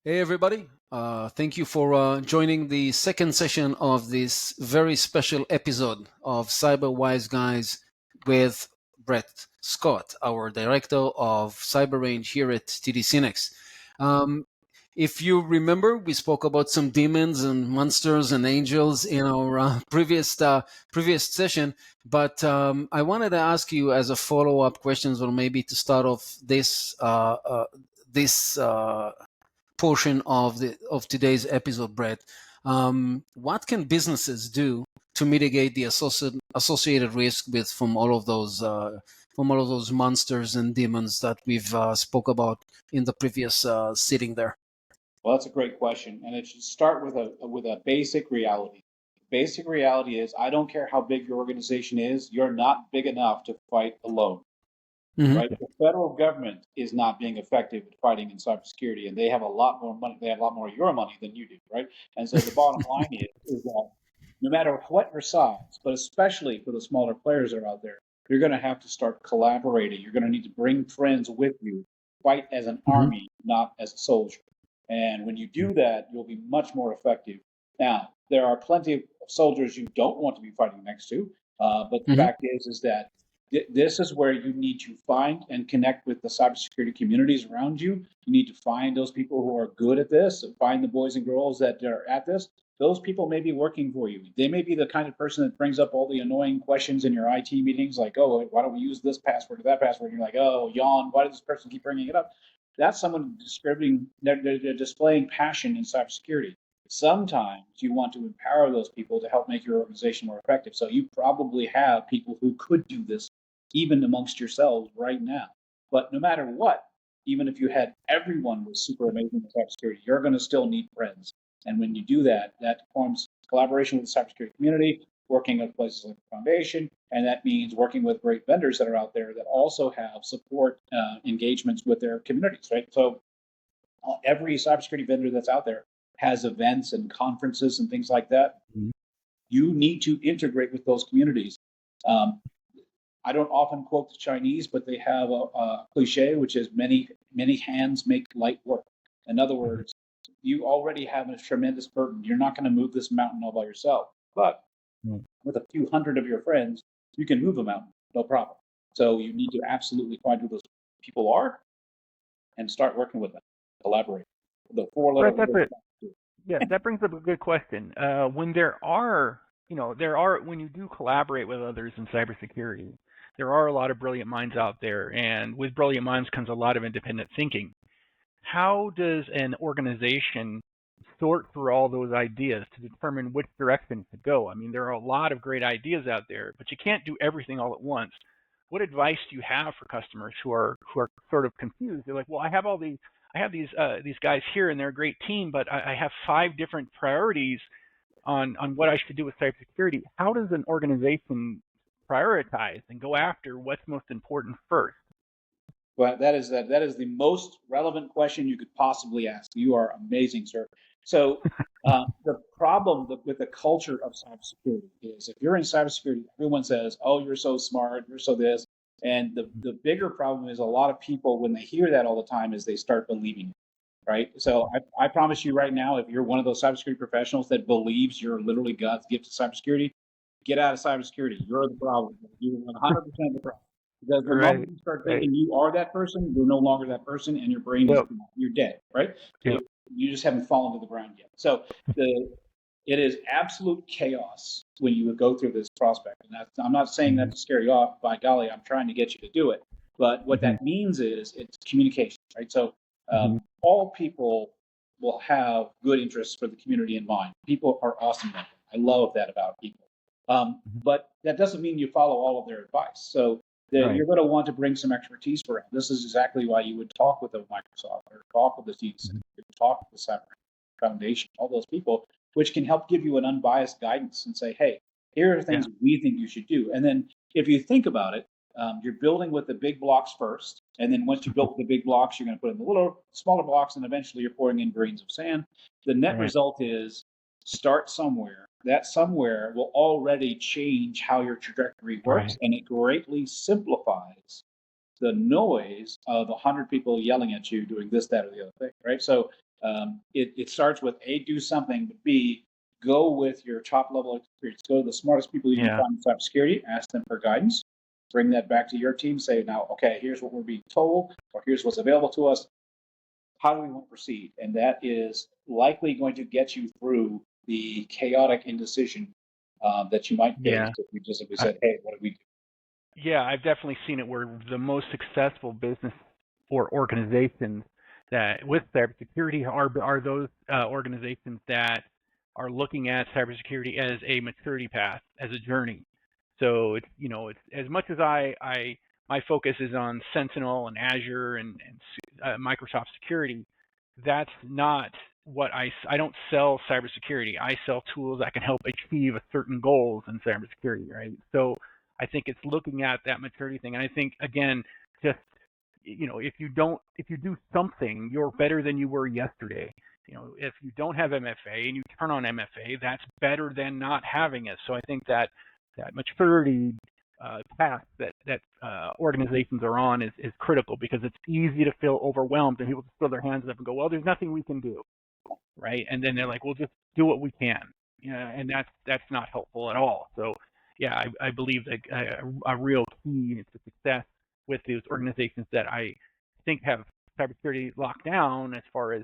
Hey, everybody. Thank you for joining the second session of this very special episode of Cyber Wise Guys with Brett Scott, our director of Cyber Range here at TD SYNNEX. Um, if you remember, we spoke about some demons and monsters and angels in our previous session. But I wanted to ask you as a follow up questions, or maybe to start off this portion of today's episode, Brett. What can businesses do to mitigate the associated risk with from all of those monsters and demons that we've spoke about in the previous sitting there? Well, that's a great question, and it should start with a basic reality. Basic reality is I don't care how big your organization is, you're not big enough to fight alone, Hmm. right? The federal government is not being effective at fighting in cybersecurity, and they have a lot more money. They have a lot more of your money than you do, right? And so the bottom line is that no matter what your size, but especially for the smaller players that are out there, you're going to have to start collaborating. You're going to need to bring friends with you, fight as an Hmm. army, not as a soldier. And when you do that, you'll be much more effective. Now, there are plenty of soldiers you don't want to be fighting next to, but the Hmm. fact is that this is where you need to find and connect with the cybersecurity communities around you. You need to find those people who are good at this, and find the boys and girls that are at this. Those people may be working for you. They may be the kind of person that brings up all the annoying questions in your IT meetings, like, "Oh, why don't we use this password or that password?" And you're like, "Oh, yawn. Why does this person keep bringing it up?" That's someone they're displaying passion in cybersecurity. Sometimes you want to empower those people to help make your organization more effective. So you probably have people who could do this even amongst yourselves right now. But no matter what, even if you had everyone was super amazing in cybersecurity, you're going to still need friends. And when you do that, that forms collaboration with the cybersecurity community, working with places like the foundation, and that means working with great vendors that are out there that also have support engagements with their communities, right? So every cybersecurity vendor that's out there has events and conferences and things like that. You need to integrate with those communities. Um, I don't often quote the Chinese, but they have a cliche, which is many hands make light work. In other words, you already have a tremendous burden. You're not going to move this mountain all by yourself. But Mm. with a few hundred of your friends, you can move a mountain, no problem. So you need to absolutely find who those people are and start working with them, collaborate. The four-letter Brett, word. yeah, that brings up a good question. When there are, when you do collaborate with others in cybersecurity, there are a lot of brilliant minds out there, and with brilliant minds comes a lot of independent thinking. How does an organization sort through all those ideas to determine which direction to go? I mean, there are a lot of great ideas out there, but you can't do everything all at once. What advice do you have for customers who are sort of confused? They're like, well, I have these guys here and they're a great team, but I have 5 different priorities on what I should do with cybersecurity. How does an organization prioritize and go after what's most important first? But that is the most relevant question you could possibly ask. You are amazing, sir. So the problem with the culture of cybersecurity is if you're in cybersecurity, everyone says, "Oh, you're so smart, you're so this," and the bigger problem is a lot of people when they hear that all the time is they start believing it, right? So I promise you right now, if you're one of those cybersecurity professionals that believes you're literally God's gift to cybersecurity, get out of cybersecurity. You're the problem. You're 100% the problem. Because the Right, moment you start right. thinking you are that person, you're no longer that person, and your brain is Yep, you're dead, right? So yep. you just haven't fallen to the ground yet. So the it is absolute chaos when you go through this prospect. And I'm not saying that Mhm, to scare you off. By golly, I'm trying to get you to do it. But what mhm, that means is it's communication, right? So mhm. all people will have good interests for the community in mind. People are awesome. I love that about people. Mhm. But that doesn't mean you follow all of their advice. So Right. you're going to want to bring some expertise around. This is exactly why you would talk with a Microsoft or talk with the CDC, Mhm. talk with the Cyber Foundation, all those people, which can help give you an unbiased guidance and say, hey, here are Yeah. things we think you should do. And then if you think about it, you're building with the big blocks first. And then once you built with the big blocks, you're going to put in the little smaller blocks, and eventually you're pouring in grains of sand. The net Right. result is start somewhere. That somewhere will already change how your trajectory works, Right. and it greatly simplifies the noise of 100 people yelling at you doing this, that, or the other thing, right? So It starts with A, do something, but B, go with your top level experience. Go to the smartest people you can find in cybersecurity, ask them for guidance, bring that back to your team, say, now, okay, here's what we're being told, or here's what's available to us. How do we want to proceed? And that is likely going to get you through the chaotic indecision that you might face if we just said, hey, what do we do? Yeah, I've definitely seen it where the most successful business or organizations that with cybersecurity are those organizations that are looking at cybersecurity as a maturity path, as a journey. So it's as much as my focus is on Sentinel and Azure and Microsoft security. That's not what I don't sell cybersecurity. I sell tools that can help achieve a certain goals in cybersecurity, right? So I think it's looking at that maturity thing. And I think, again, just, if you do something, you're better than you were yesterday. If you don't have MFA and you turn on MFA, that's better than not having it. So I think that maturity path that organizations are on is critical, because it's easy to feel overwhelmed and people just throw their hands up and go, well, there's nothing we can do, right? And then they're like, well, just do what we can. And that's not helpful at all. So yeah, I believe that a real key to success with these organizations that I think have cybersecurity locked down, as far as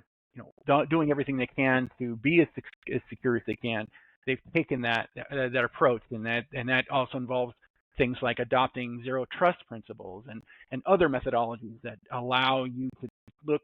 doing everything they can to be as secure as they can. They've taken that approach, and that also involves things like adopting zero trust principles and other methodologies that allow you to look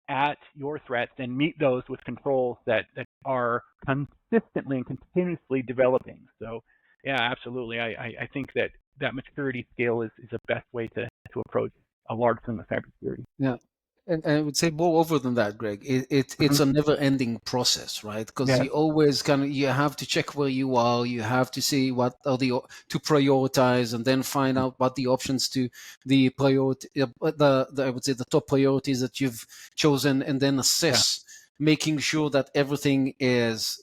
at your threats and meet those with controls that are consistently and continuously developing. So yeah, absolutely. I think that maturity scale is the best way to approach a large thing of cybersecurity. Yeah. And I would say more over than that, Greg. It's a never-ending process, right? Because you always you have to check where you are. You have to see what are to prioritize, and then find out what the options to the priority, I would say the top priorities that you've chosen, and then assess, making sure that everything is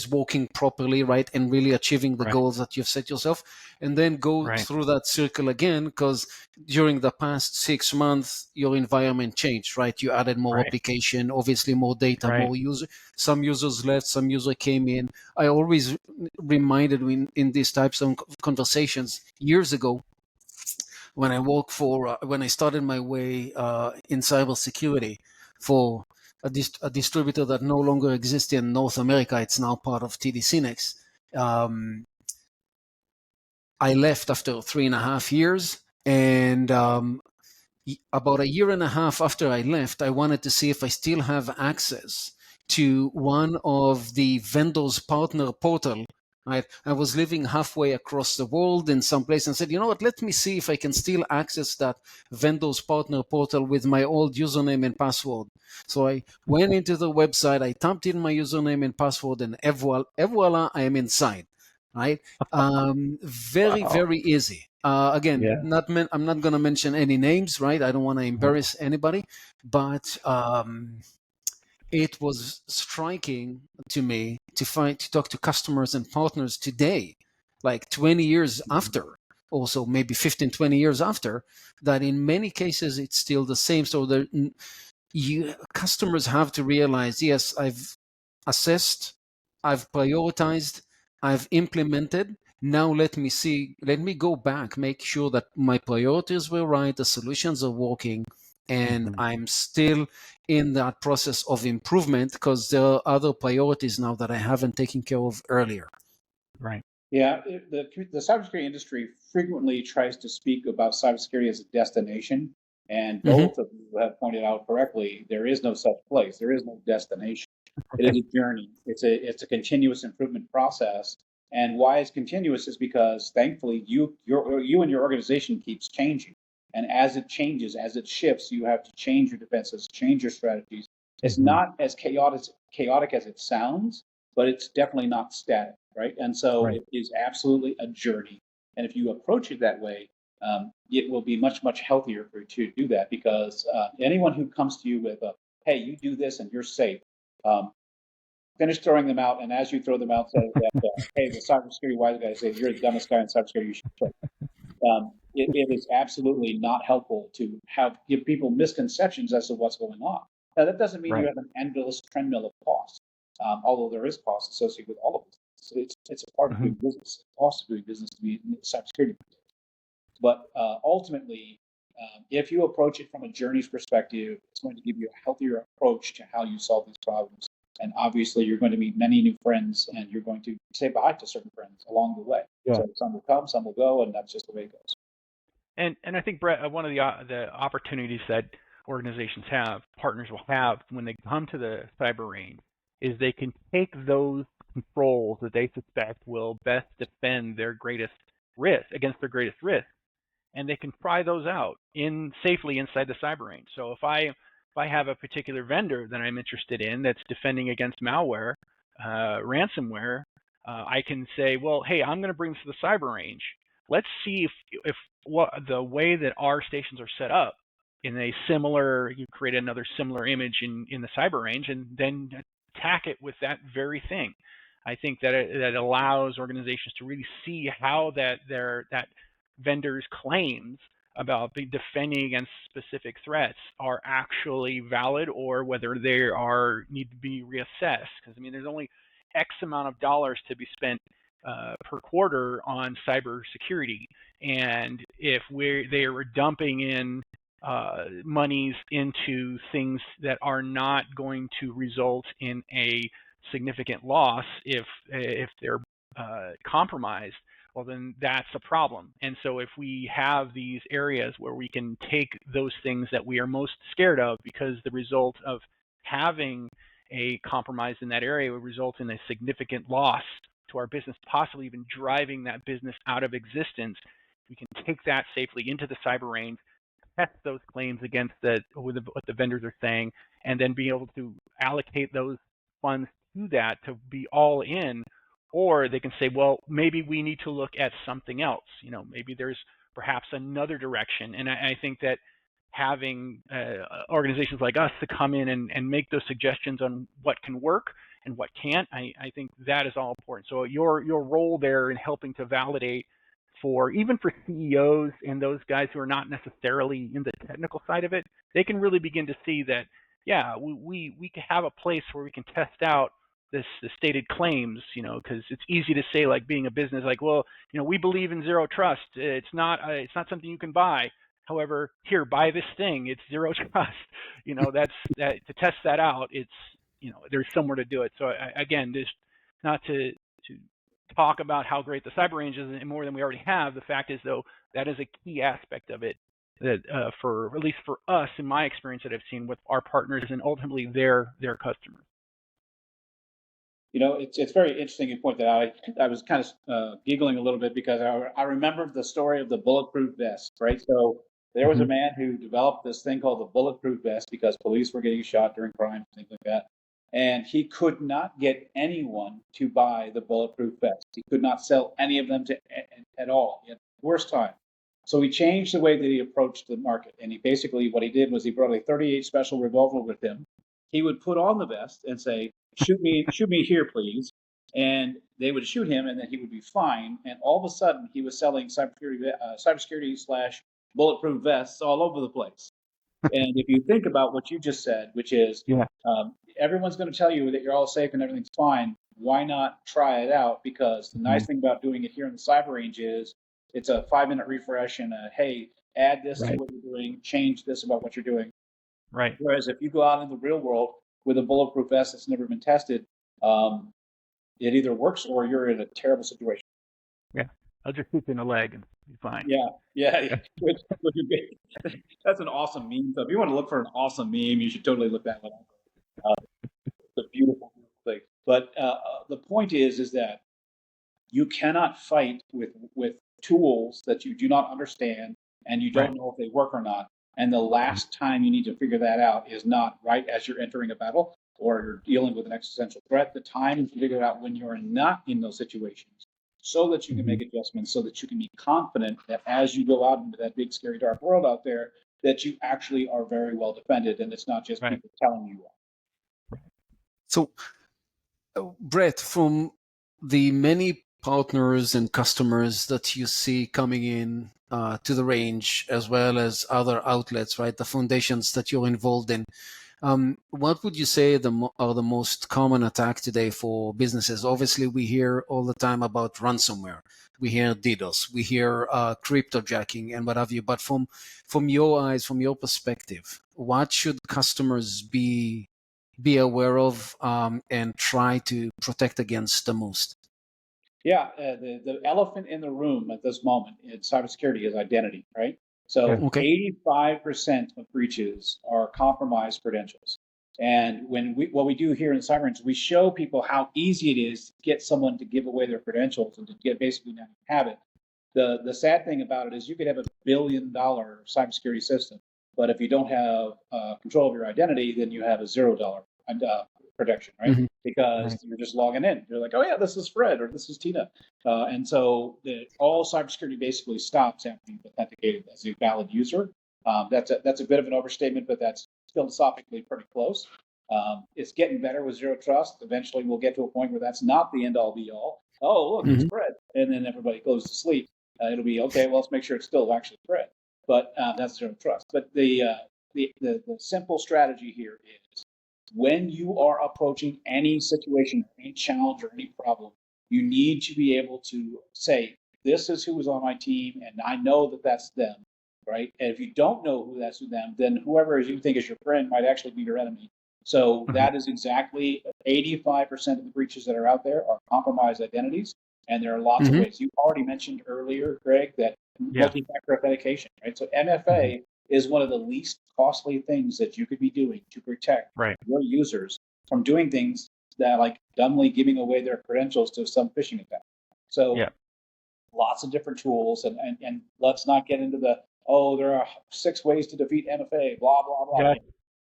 working properly, right, and really achieving the goals that you've set yourself, and then go through that circle again, because during the past 6 months your environment changed, right? You added more application, obviously more data, more user. Some users left, some user came in. I always reminded in these types of conversations years ago, when I worked when I started my way in cybersecurity for a distributor that no longer exists in North America. It's now part of TD SYNNEX. I left after 3.5 years, and about a year and a half after I left, I wanted to see if I still have access to one of the vendors' partner portal. Right? I was living halfway across the world in some place, and said, you know what, let me see if I can still access that vendor's partner portal with my old username and password. So I went into the website, I typed in my username and password, and voila, I am inside. Right? Very easy. Again, I'm not going to mention any names, right? I don't want to embarrass anybody, but it was striking to me to talk to customers and partners today, like 20 years after, also maybe 15, 20 years after, that in many cases it's still the same. So customers have to realize, yes, I've assessed, I've prioritized, I've implemented. Now let me go back, make sure that my priorities were right, the solutions are working, and I'm still in that process of improvement, because there are other priorities now that I haven't taken care of earlier. Right. Yeah, the cybersecurity industry frequently tries to speak about cybersecurity as a destination, and both of you have pointed out correctly, there is no such place. There is no destination. It is a journey. It's a continuous improvement process. And why it's continuous is because, thankfully, you and your organization keeps changing. And as it changes, as it shifts, you have to change your defenses, change your strategies. It's not as chaotic as it sounds, but it's definitely not static, right? And so it is absolutely a journey. And if you approach it that way, it will be much, much healthier for you to do that, because anyone who comes to you with hey, you do this and you're safe, finish throwing them out, and as you throw them out, say that, hey, the cybersecurity wise guy says you're the dumbest guy in cybersecurity, you should quit. It is absolutely not helpful to give people misconceptions as to what's going on. Now, that doesn't mean you Right. have an endless treadmill of costs, although there is cost associated with all of this. So it's a part of Hmm. doing business. It's cost of doing business to be in cybersecurity. But ultimately, if you approach it from a journeys perspective, it's going to give you a healthier approach to how you solve these problems. And obviously, you're going to meet many new friends, and you're going to say bye to certain friends along the way. Yeah. So some will come, some will go, and that's just the way it goes. And I think, Brett, one of the opportunities that organizations have, partners will have when they come to the cyber range, is they can take those controls that they suspect will best defend their greatest risk against their greatest risk, and they can try those out safely inside the cyber range. So if I have a particular vendor that I'm interested in that's defending against malware, ransomware, I can say, well, hey, I'm going to bring this to the cyber range. Let's see if what the way that our stations are set up in a similar, you create another similar image in the cyber range, and then attack it with that very thing. I think that that allows organizations to really see how that vendors' claims about defending against specific threats are actually valid, or whether they need to be reassessed. Because I mean, there's only X amount of dollars to be spent per quarter on cybersecurity, and if they are dumping in monies into things that are not going to result in a significant loss if they're compromised, well, then that's a problem. And so if we have these areas where we can take those things that we are most scared of, because the result of having a compromise in that area would result in a significant loss to our business, possibly even driving that business out of existence, we can take that safely into the cyber range, test those claims against what the vendors are saying, and then be able to allocate those funds to that to be all in. Or they can say, well, maybe we need to look at something else. Maybe there's perhaps another direction. And I think that having organizations like us to come in and make those suggestions on what can work and what can't, I think that is all important. So your role there in helping to validate even for CEOs and those guys who are not necessarily in the technical side of it, they can really begin to see that, yeah, we can have a place where we can test out the stated claims, because it's easy to say, like, being a business, like, well, we believe in zero trust. It's not something you can buy. However, here, buy this thing. It's zero trust. That to test that out. It's there's somewhere to do it. So again, just not to talk about how great the cyber range is and more than we already have. The fact is, though, that is a key aspect of it. That for at least for us, in my experience that I've seen with our partners and ultimately their customers. It's very interesting you point that out. I was kind of giggling a little bit because I remember the story of the bulletproof vest, right? So there was a man who developed this thing called the bulletproof vest because police were getting shot during crime, things like that. And he could not get anyone to buy the bulletproof vest. He could not sell any of them at all. He had the worst time. So he changed the way that he approached the market. And what he did was he brought a 38 special revolver with him. He would put on the vest and say, shoot me here, please. And they would shoot him, and then he would be fine. And all of a sudden, he was selling cybersecurity / bulletproof vests all over the place. And if you think about what you just said, which is, everyone's going to tell you that you're all safe and everything's fine. Why not try it out? Because the nice thing about doing it here in the cyber range is it's a 5-minute refresh and hey, add this to what you're doing, change this about what you're doing. Right. Whereas if you go out in the real world with a bulletproof vest that's never been tested, it either works or you're in a terrible situation. Yeah, I'll just shoot you in the leg and be fine. Yeah. That's an awesome meme. So if you want to look for an awesome meme, you should totally look that one up. It's a beautiful thing. But the point is that you cannot fight with tools that you do not understand and you don't know if they work or not. And the last time you need to figure that out is not right as you're entering a battle or you're dealing with an existential threat. The time is to figure it out when you're not in those situations so that you can make adjustments, so that you can be confident that as you go out into that big, scary, dark world out there, that you actually are very well defended and it's not just people telling you are. So, Brett, from the many partners and customers that you see coming in to the range, as well as other outlets, right? The foundations that you're involved in. What would you say are the most common attacks today for businesses? Obviously, we hear all the time about ransomware. We hear DDoS. We hear cryptojacking and what have you. But from your eyes, from your perspective, what should customers be aware of and try to protect against the most? Yeah, the elephant in the room at this moment in cybersecurity is identity, right? Yeah. So Okay. 85% of breaches are compromised credentials. And what we do here in CyberInch, we show people how easy it is to get someone to give away their credentials and to get basically not have it. The sad thing about it is you could have $1 billion cybersecurity system, but if you don't have control of your identity, then you have a $0 protection, right? Mhm. Because Right. you're just logging in. You're like, oh yeah, this is Fred or this is Tina, and so all cybersecurity basically stops after you've authenticated as a valid user. That's a bit of an overstatement, but that's philosophically pretty close. It's getting better with zero trust. Eventually, we'll get to a point where that's not the end all be all. Oh, look, it's Mhm. Fred, and then everybody goes to sleep. It'll be okay. Well, let's make sure it's still actually Fred, but that's zero trust. But the simple strategy here is when you are approaching any situation, any challenge, or any problem, you need to be able to say, this is who is on my team, and I know that that's them, right? And if you don't know who that's them, then whoever you think is your friend might actually be your enemy. So Mhm. that is exactly 85% of the breaches that are out there are compromised identities, and there are lots of Mhm. ways. You already mentioned earlier, Greg, that Yeah. multi-factor authentication, right? So Mhm. MFA is one of the least costly things that you could be doing to protect Right. your users from doing things that like dumbly giving away their credentials to some phishing attack. So Yeah. lots of different tools, and let's not get into the, oh, there are 6 ways to defeat MFA, blah blah blah.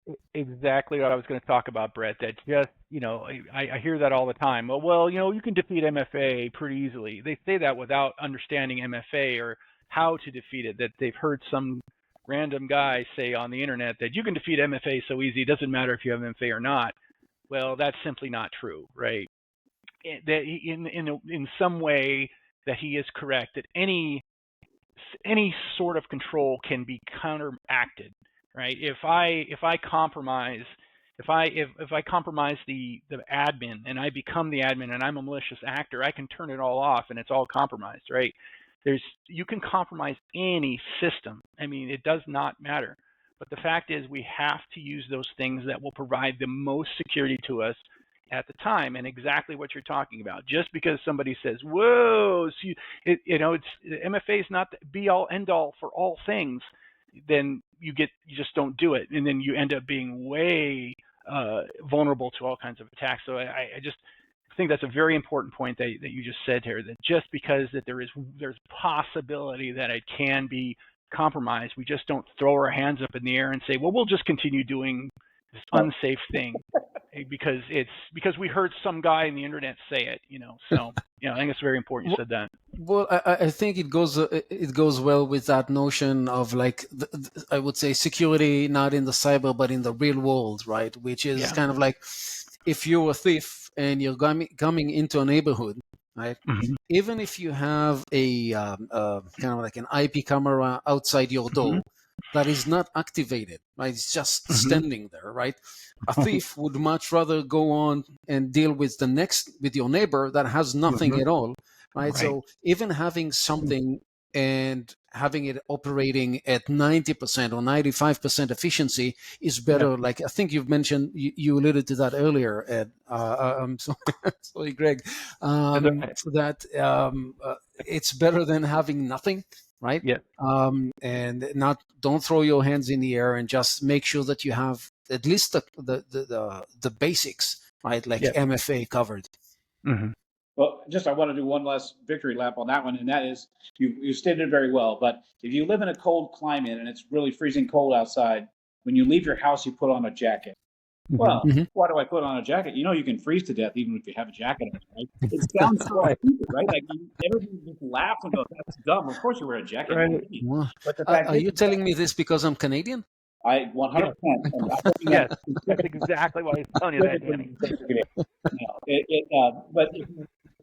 That's exactly what I was going to talk about, Brett. That just, I hear that all the time. Well, you can defeat MFA pretty easily. They say that without understanding MFA or how to defeat it. That they've heard some random guy say on the internet that you can defeat MFA so easy. It doesn't matter if you have MFA or not. Well, that's simply not true, right? That in some way that he is correct. That any sort of control can be counteracted, right? If I compromise the admin and I become the admin and I'm a malicious actor, I can turn it all off and it's all compromised, right? You can compromise any system. I mean, it does not matter. But the fact is, we have to use those things that will provide the most security to us at the time, and exactly what you're talking about. Just because somebody says, "Whoa," so it's MFA is not the be all end all for all things, then you just don't do it, and then you end up being way vulnerable to all kinds of attacks. So I just think that's a very important point that you just said here. That just because that there's possibility that it can be compromised, we just don't throw our hands up in the air and say, "Well, we'll just continue doing this unsafe thing." Because we heard some guy on the internet say it, So I think it's very important you said that. Well, I think it goes well with that notion of like I would say security not in the cyber but in the real world, right? Which is Yeah. kind of like if you're a thief and you're coming into a neighborhood, right? Mhm. Even if you have a kind of like an IP camera outside your Mhm. door that is not activated, right? It's just Mhm. standing there, right? A thief would much rather go on and deal with with your neighbor that has nothing Mhm. at all, right? Right. So even having something and having it operating at 90% or 95% efficiency is Yeah. better. Like I think you've mentioned, you alluded to that earlier, Ed. I'm sorry, sorry, Greg. That's right. That it's better than having nothing, right? Yeah. And not don't throw your hands in the air and just make sure that you have at least the basics, right? Like Yeah. MFA covered. Mhm. Well, just I want to do one last victory lap on that one, and that is you stated it very well. But if you live in a cold climate and it's really freezing cold outside, when you leave your house, you put on a jacket. Mhm. Well, Hmm. why do I put on a jacket? You can freeze to death even if you have a jacket on, right? It sounds so Right. stupid, right? Like everybody just laughs and goes, "That's dumb." Of course, you wear a jacket. You're Right. Canadian. Well, But the fact are is you that telling me this because I'm Canadian? I Yeah. 100%, and I'm looking at Yes. That's exactly why he's telling you that, specifically Danny. because you're Canadian. But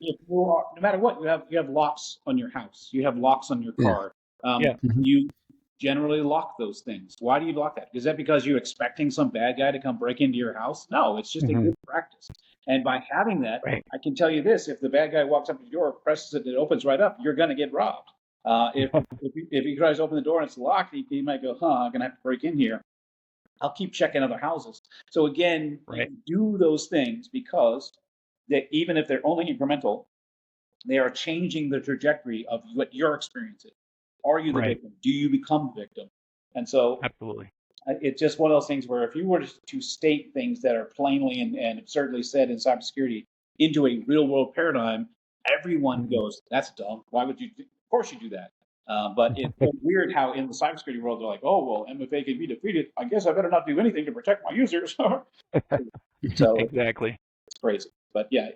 if you are, no matter what, you have locks on your house, you have locks on your Yeah. car. Yeah. Hmm. You generally lock those things. Why do you lock that? Is that because you're expecting some bad guy to come break into your house? No, it's just a good practice. And by having that, Right. I can tell you this: if the bad guy walks up to the door, presses it, and it opens right up, you're going to get robbed. If he tries to open the door and it's locked, he might go, I'm going to have to break in here. I'll keep checking other houses. So again, Right. you do those things because even if they're only incremental, they are changing the trajectory of what your experience is. Are you the Right. victim? Do you become the victim? And so Absolutely. it's just one of those things where if you were to state things that are plainly and absurdly said in cybersecurity into a real world paradigm, everyone goes, "That's dumb. Why would you? Of course you do that." But it's so weird how in the cybersecurity world they're like, "Oh well, MFA can be defeated. I guess I better not do anything to protect my users." So Exactly. it's crazy. But yeah,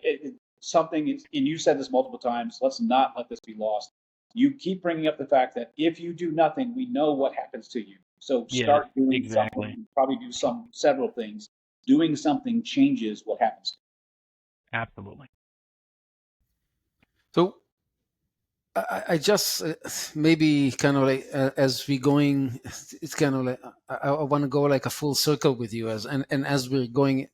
something is, and you said this multiple times. Let's not let this be lost. You keep bringing up the fact that if you do nothing, we know what happens to you. So Yes, start doing something. exactly. You probably do several things. Doing something changes what happens. Absolutely. So I just maybe kind of like as we going, it's kind of like I want to go like a full circle with you and as we're going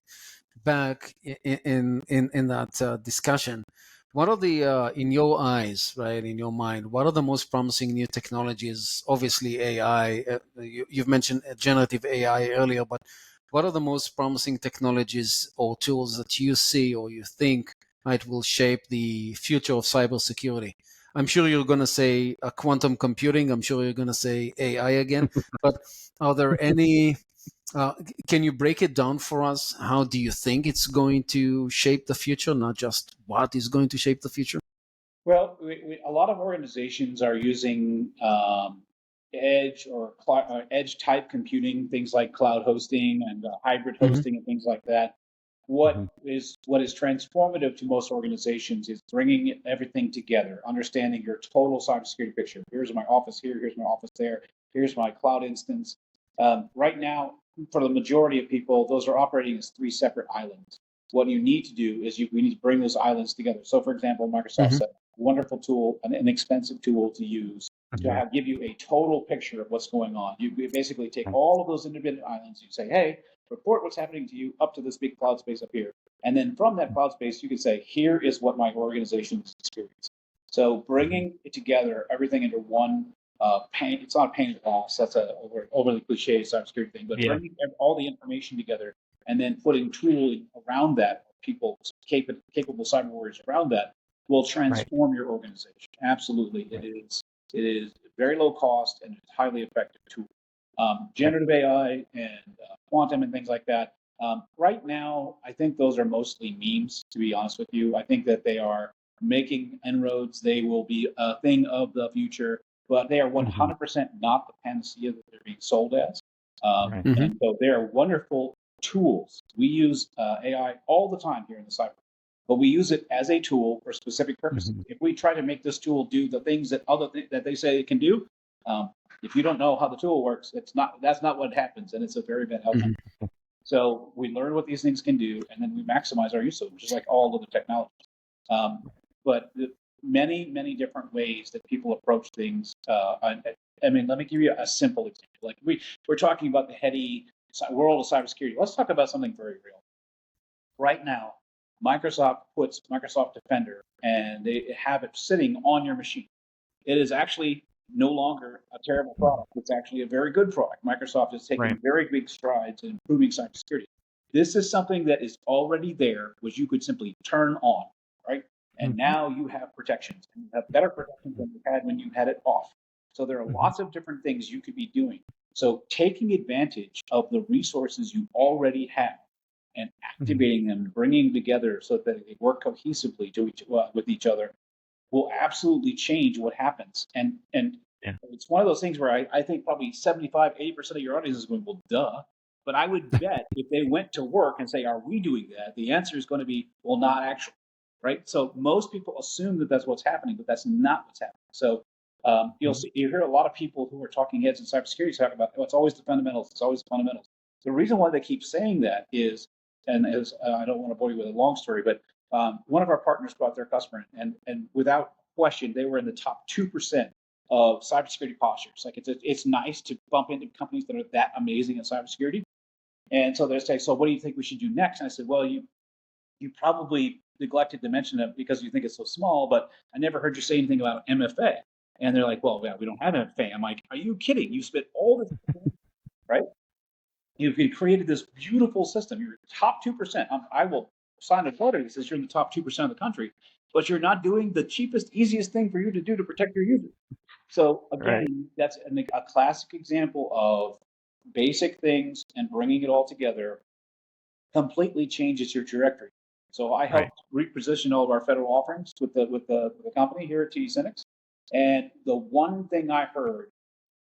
back in that discussion, what are the in your eyes, right, in your mind, what are the most promising new technologies? Obviously AI, you've mentioned generative AI earlier, but what are the most promising technologies or tools that you see or you think might will shape the future of cybersecurity? I'm sure you're going to say quantum computing, I'm sure you're going to say AI again, but are there any uh, can you break it down for us? How do you think it's going to shape the future, not just what is going to shape the future? Well, a lot of organizations are using edge or edge type computing, things like cloud hosting and hybrid Hmm. hosting and things like that. Hmm. What is transformative to most organizations is bringing everything together, understanding your total cybersecurity picture. Here's my office here. Here's my office there. Here's my cloud instance. Right now, for the majority of people, those are operating as three separate islands. What you need to do is we need to bring those islands together. So, for example, Microsoft Hmm. said, wonderful tool, an inexpensive tool to use to Hmm. give you a total picture of what's going on. You basically take all of those independent islands. You say, hey, report what's happening to you up to this big cloud space up here. And then from that cloud space, you can say, here is what my organization is experiencing. So bringing it together, everything into one pane, it's not a pane of glass, that's a overly cliche cybersecurity thing, but Yeah. bringing all the information together and then putting tooling around that, people, capable cyber warriors around that, will Right. transform your organization. Absolutely. It is very low cost and it's highly effective tool. Yep. Generative AI and quantum and things like that. Right now, I think those are mostly memes, to be honest with you. I think that they are making inroads. They will be a thing of the future, but they are Hmm. 100% not the panacea that they're being sold as. Right. Hmm. And so they are wonderful tools. We use AI all the time here in the cyber, but we use it as a tool for specific purposes. Hmm. If we try to make this tool do the things that that they say it can do, um, if you don't know how the tool works, that's not what happens, and it's a very bad outcome. Hmm. So we learn what these things can do, and then we maximize our use of them, just like all other technologies. Um, but many different ways that people approach things. I mean, let me give you a simple example. Like we're talking about the heady world of cybersecurity. Let's talk about something very real. Right now, Microsoft puts Microsoft Defender, and they have it sitting on your machine. It is actually no longer a terrible product. It's actually a very good product. Microsoft is taking Right. very big strides in improving cybersecurity. This is something that is already there, which you could simply turn on, right? And Hmm. now you have protections, and you have better protections than you had when you had it off. So there are Hmm. lots of different things you could be doing. So taking advantage of the resources you already have and Hmm. activating them, bringing them together so that they work cohesively with each other will absolutely change what happens. And Yeah. it's one of those things where I think probably 75-80% of your audience is going, well, duh. But I would bet if they went to work and say, are we doing that? The answer is going to be, well, not actually. Right. So most people assume that that's what's happening, but that's not what's happening. So you hear a lot of people who are talking heads in cybersecurity talk about, oh, it's always the fundamentals. It's always the fundamentals. The reason why they keep saying that is, and as I don't want to bore you with a long story, but one of our partners brought their customer in, and without question, they were in the top 2% of cybersecurity postures. Like it's nice to bump into companies that are that amazing at cybersecurity. And so they say, so what do you think we should do next? And I said, well, you probably neglected to mention it because you think it's so small, but I never heard you say anything about MFA. And they're like, well, yeah, we don't have MFA. I'm like, are you kidding? You spent all this, right? You've created this beautiful system. You're top 2%. I will sign a letter that says you're in the top 2% of the country, but you're not doing the cheapest, easiest thing for you to do to protect your users. So again, Right. that's a classic example of basic things and bringing it all together completely changes your trajectory. So I Right. helped reposition all of our federal offerings with the company here at TD SYNNEX, and the one thing I heard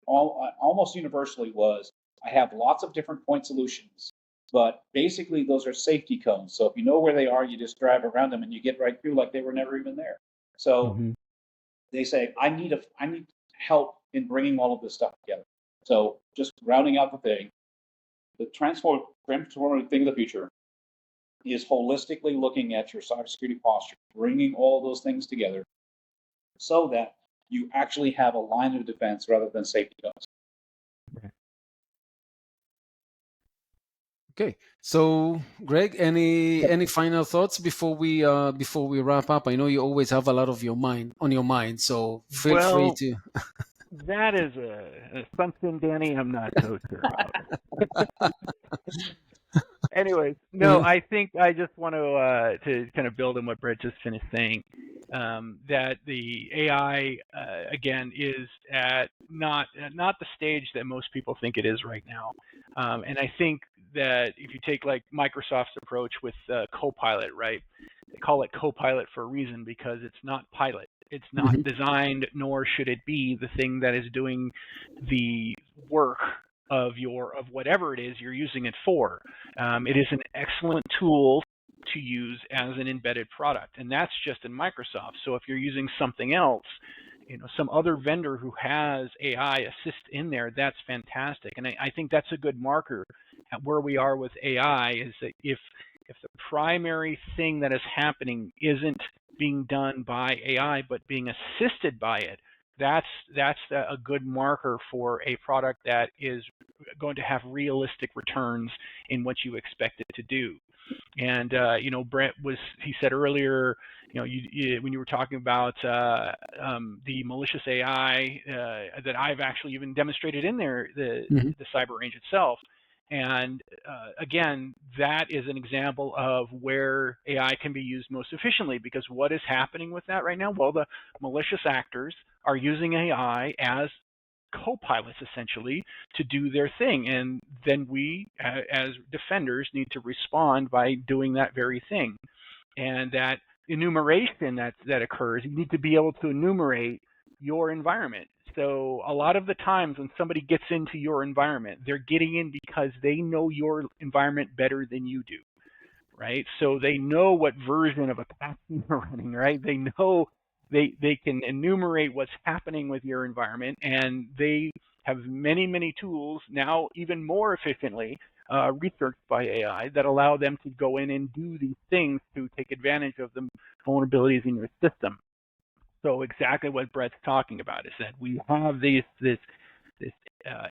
almost universally was, I have lots of different point solutions, but basically those are safety cones. So if you know where they are, you just drive around them and you get right through like they were never even there. So Hmm. they say, I need help in bringing all of this stuff together. So just rounding out the transformative thing of the future is holistically looking at your cybersecurity posture, bringing all those things together so that you actually have a line of defense rather than safety cones. Okay, so Greg, any final thoughts before we wrap up? I know you always have a lot of your mind on your mind, so feel free Well, to. that is an assumption, Danny. I'm not so sure about. Anyways, no, I think I just want to kind of build on what Brett just finished saying. That the AI again is at not the stage that most people think it is right now, and I think that if you take like Microsoft's approach with Copilot, right? They call it Copilot for a reason because it's not pilot. It's not Mhm. designed, nor should it be the thing that is doing the work of whatever it is you're using it for. It is an excellent tool to use as an embedded product, and that's just in Microsoft. So if you're using something else, some other vendor who has AI assist in there, that's fantastic. And I think that's a good marker at where we are with AI, is that if the primary thing that is happening isn't being done by AI but being assisted by it, that's a good marker for a product that is going to have realistic returns in what you expect it to do. And Brent he said earlier, when you were talking about the malicious AI that I've actually even demonstrated in there, the Mhm. cyber range itself. And again, that is an example of where AI can be used most efficiently, because what is happening with that right now? Well, the malicious actors are using AI as co-pilots essentially to do their thing, and then we as defenders need to respond by doing that very thing. And that enumeration that occurs, you need to be able to enumerate your environment. So a lot of the times when somebody gets into your environment, they're getting in because they know your environment better than you do, right? So they know what version of Apache you're running, right? They know they can enumerate what's happening with your environment, and they have many tools now, even more efficiently researched by AI, that allow them to go in and do these things to take advantage of the vulnerabilities in your system. So exactly what Brett's talking about is that we have this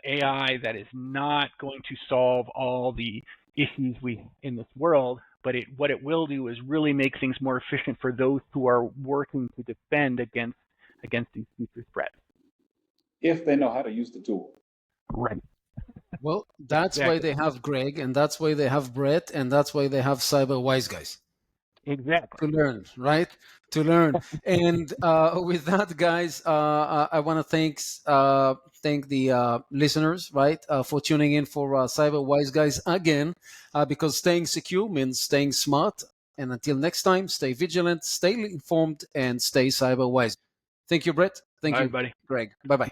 AI that is not going to solve all the issues in this world, but what it will do is really make things more efficient for those who are working to defend against these future threats. If they know how to use the tool. Right. Well, that's why Exactly. they have Greg, and that's why they have Brett, and that's why they have Cyber Wise Guys Exactly. to learn, right? To learn. And with that, guys, I want to thank the listeners, right, for tuning in for Cyber Wise Guys again, because staying secure means staying smart. And until next time, stay vigilant, stay informed, and stay cyber wise. Thank you, Brett. All Thank right, you, buddy. Greg. Bye bye.